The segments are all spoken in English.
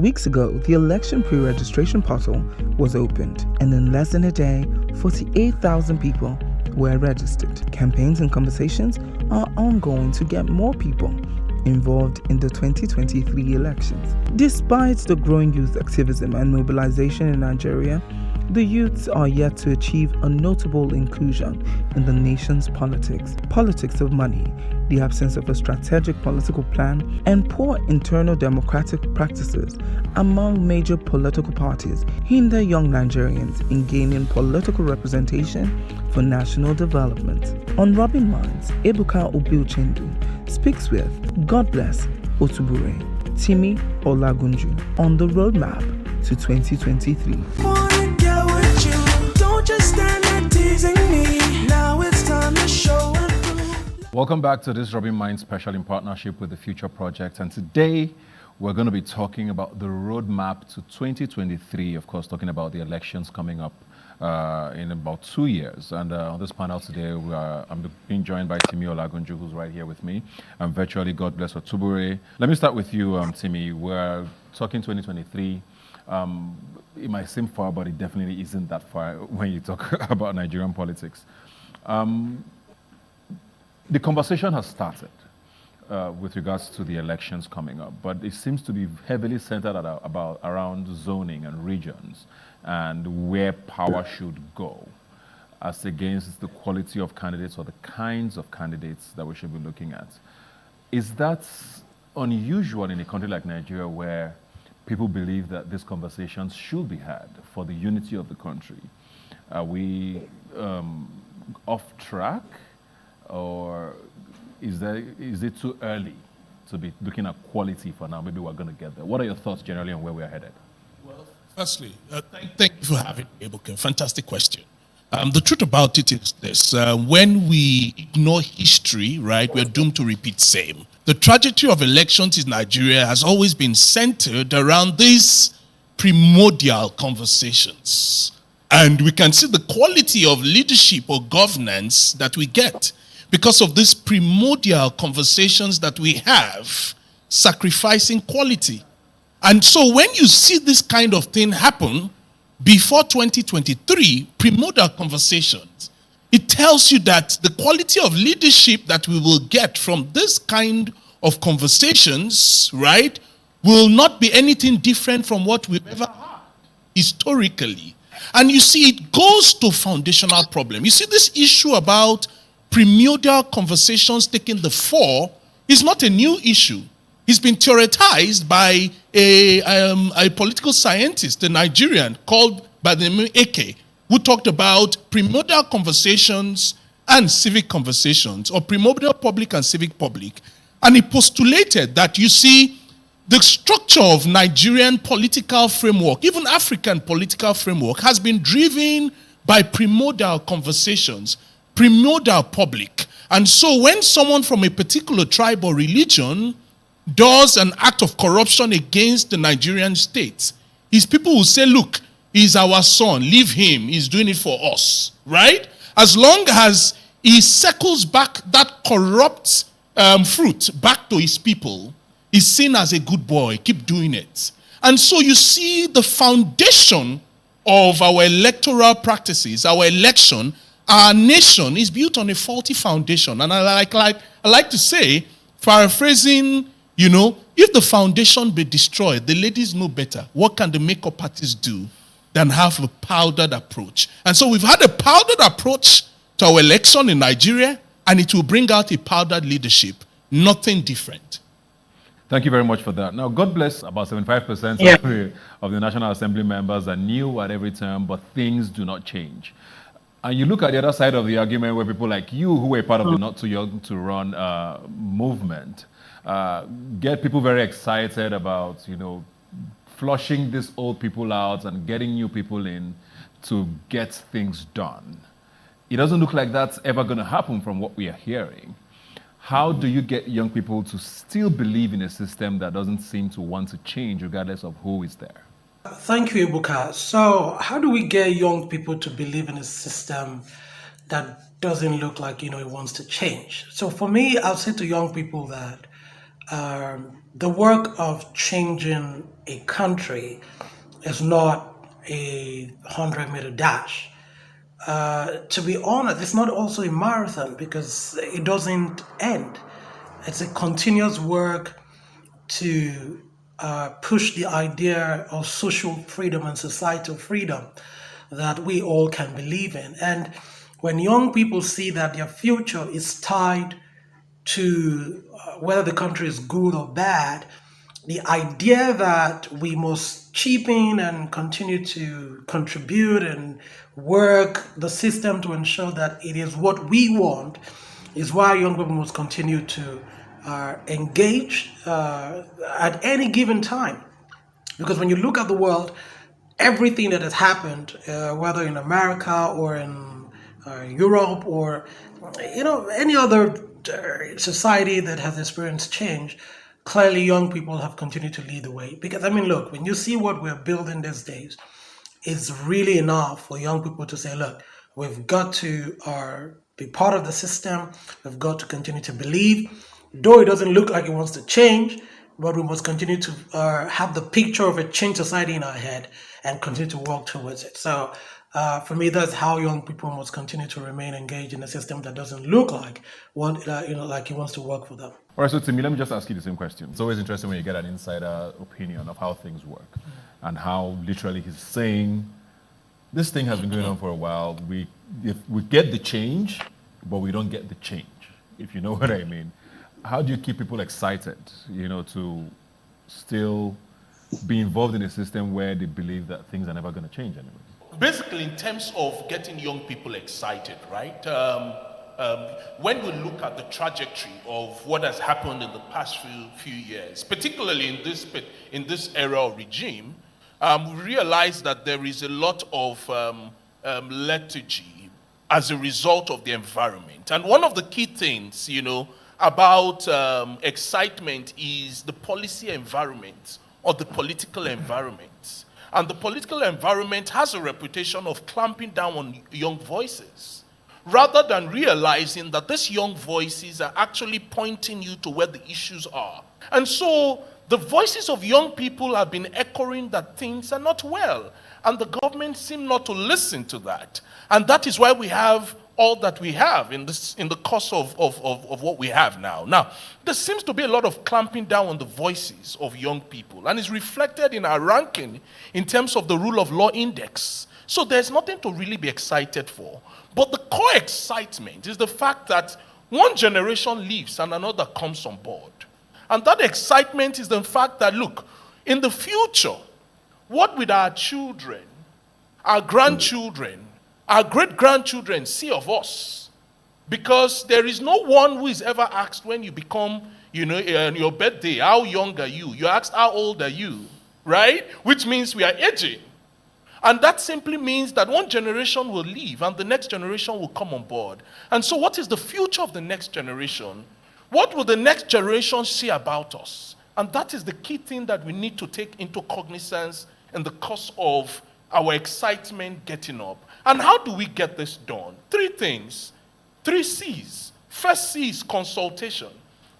Weeks ago, the election pre-registration portal was opened, and in less than a day, 48,000 people were registered. Campaigns and conversations are ongoing to get more people involved in the 2023 elections. Despite the growing youth activism and mobilization in Nigeria, the youths are yet to achieve a notable inclusion in the nation's politics. Politics of money, the absence of a strategic political plan, and poor internal democratic practices among major political parties hinder young Nigerians in gaining political representation for national development. On Rubbing Minds, Ebuka Obilchendu speaks with God Bless Otubure, Timi Olagunju on the roadmap to 2023. Welcome back to this Rubbing Minds special in partnership with the Future Project, and today we're going to be talking about the roadmap to 2023, of course talking about the elections coming up in about 2 years. And on this panel today I'm being joined by Timi Olagunju, who's right here with me, and virtually God Bless Otubure. Let me start with you, Timi. We're talking 2023. It might seem far, but it definitely isn't that far when you talk about Nigerian politics. The conversation has started with regards to the elections coming up, but it seems to be heavily centered around zoning and regions and where power should go, as against the quality of candidates or the kinds of candidates that we should be looking at. Is that unusual in a country like Nigeria, where people believe that these conversations should be had for the unity of the country? Are we off track, or is it too early to be looking at quality for now? Maybe we're going to get there. What are your thoughts generally on where we are headed? Well, firstly, thank you for having me, Ebuka. Fantastic question. The truth about it is this: when we ignore history, right, we're doomed to repeat same. The trajectory of elections in Nigeria has always been centered around these primordial conversations. And we can see the quality of leadership or governance that we get because of these primordial conversations that we have, sacrificing quality. And so when you see this kind of thing happen before 2023, primordial conversations, it tells you that the quality of leadership that we will get from this kind of conversations, right, will not be anything different from what we've ever had historically. And you see, it goes to foundational problem. You see, this issue about primordial conversations taking the fore is not a new issue. It's been theorized by a political scientist, a Nigerian, called by the name Eke, who talked about primordial conversations and civic conversations, or primordial public and civic public. And he postulated that, you see, the structure of Nigerian political framework, even African political framework, has been driven by primordial conversations, primordial public. And so when someone from a particular tribe or religion does an act of corruption against the Nigerian state, his people will say, look, he's our son, leave him, he's doing it for us, right? As long as he circles back that corrupt fruit back to his people, he's seen as a good boy, keep doing it. And so you see the foundation of our electoral practices, our election, our nation is built on a faulty foundation. And I like to say, paraphrasing, you know, if the foundation be destroyed, the ladies know better. What can the makeup artists do than have a powdered approach? And so we've had a powdered approach to our election in Nigeria, and it will bring out a powdered leadership. Nothing different. Thank you very much for that. Now, God bless about 75% of the National Assembly members are new at every term, but things do not change. And you look at the other side of the argument where people like you, who were part of the Not Too Young to Run movement, get people very excited about, you know, flushing these old people out and getting new people in to get things done. It doesn't look like that's ever going to happen from what we are hearing. How do you get young people to still believe in a system that doesn't seem to want to change regardless of who is there? Thank you, Ebuka. So how do we get young people to believe in a system that doesn't look like, it wants to change? So for me, I'll say to young people that the work of changing a country is not a 100-meter dash. To be honest, it's not also a marathon because it doesn't end. It's a continuous work to push the idea of social freedom and societal freedom that we all can believe in. And when young people see that their future is tied to whether the country is good or bad, the idea that we must chip in and continue to contribute and work the system to ensure that it is what we want is why young people must continue to engage at any given time. Because when you look at the world, everything that has happened, whether in America or in Europe or any other society that has experienced change, clearly young people have continued to lead the way. Because I mean, look, when you see what we're building these days, it's really enough for young people to say, look, we've got to be part of the system. We've got to continue to believe. Though it doesn't look like it wants to change, but we must continue to have the picture of a changed society in our head and continue to work towards it. So for me, that's how young people must continue to remain engaged in a system that doesn't look like like it wants to work for them. All right, so Timi, let me just ask you the same question. It's always interesting when you get an insider opinion of how things work and how literally he's saying, this thing has been going on for a while. We get the change, but we don't get the change, if you know what I mean. How do you keep people excited, to still be involved in a system where they believe that things are never going to change anyway? Basically, in terms of getting young people excited, right? When we look at the trajectory of what has happened in the past few years, particularly in this era or regime, we realize that there is a lot of lethargy as a result of the environment. And one of the key things, about excitement is the policy environment or the political environment. And the political environment has a reputation of clamping down on young voices, rather than realizing that these young voices are actually pointing you to where the issues are. And so the voices of young people have been echoing that things are not well, and the government seem not to listen to that. And that is why we have all that we have in the course of what we have now. Now, there seems to be a lot of clamping down on the voices of young people, and it's reflected in our ranking in terms of the rule of law index. So there's nothing to really be excited for. But the core excitement is the fact that one generation leaves and another comes on board. And that excitement is the fact that, look, in the future, what will our children, our grandchildren, our great-grandchildren see of us? Because there is no one who is ever asked when you become, on your birthday, how young are you? You're asked, how old are you? Right? Which means we are aging. And that simply means that one generation will leave and the next generation will come on board. And so what is the future of the next generation? What will the next generation see about us? And that is the key thing that we need to take into cognizance in the course of our excitement getting up. And how do we get this done? 3 things, 3 C's. First C is consultation.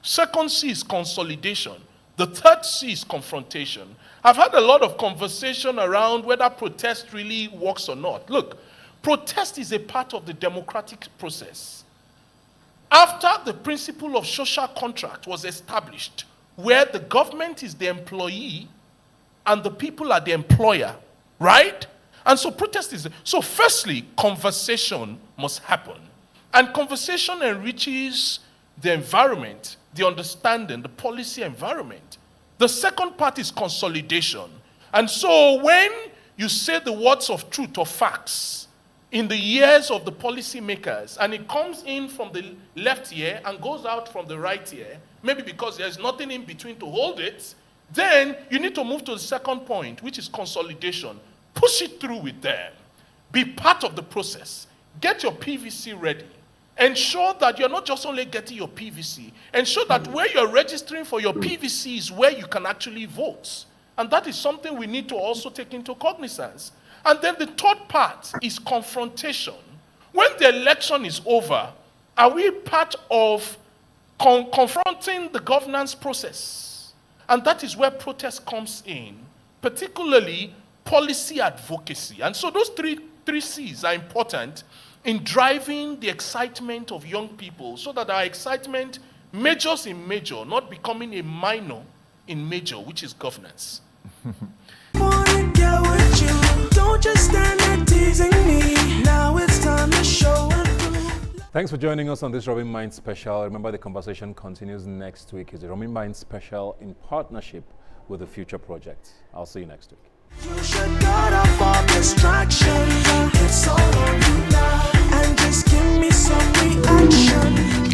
Second C is consolidation. The third C is confrontation. I've had a lot of conversation around whether protest really works or not. Look, protest is a part of the democratic process. After the principle of social contract was established, where the government is the employee and the people are the employer, right? And so protest is... So firstly, conversation must happen. And conversation enriches the environment, the understanding, the policy environment. The second part is consolidation. And so when you say the words of truth or facts in the ears of the policymakers, and it comes in from the left ear and goes out from the right ear, maybe because there's nothing in between to hold it, then you need to move to the second point, which is consolidation. Push it through with them. Be part of the process. Get your PVC ready. Ensure that you're not just only getting your PVC. Ensure that where you're registering for your PVC is where you can actually vote. And that is something we need to also take into cognizance. And then the third part is confrontation. When the election is over, are we part of confronting the governance process? And that is where protest comes in, particularly policy advocacy. And so those three C's are important in driving the excitement of young people so that our excitement majors in major, not becoming a minor in major, which is governance. Wanna get with you. Don't just stand there teasing me. Now it's time to show and prove. Thanks for joining us on this Robin Mind Special. Remember, the conversation continues next week. It's a Robin Mind Special in partnership with the Future Project. I'll see you next week. You should cut off all distractions. It's all on you now. And just give me some reaction.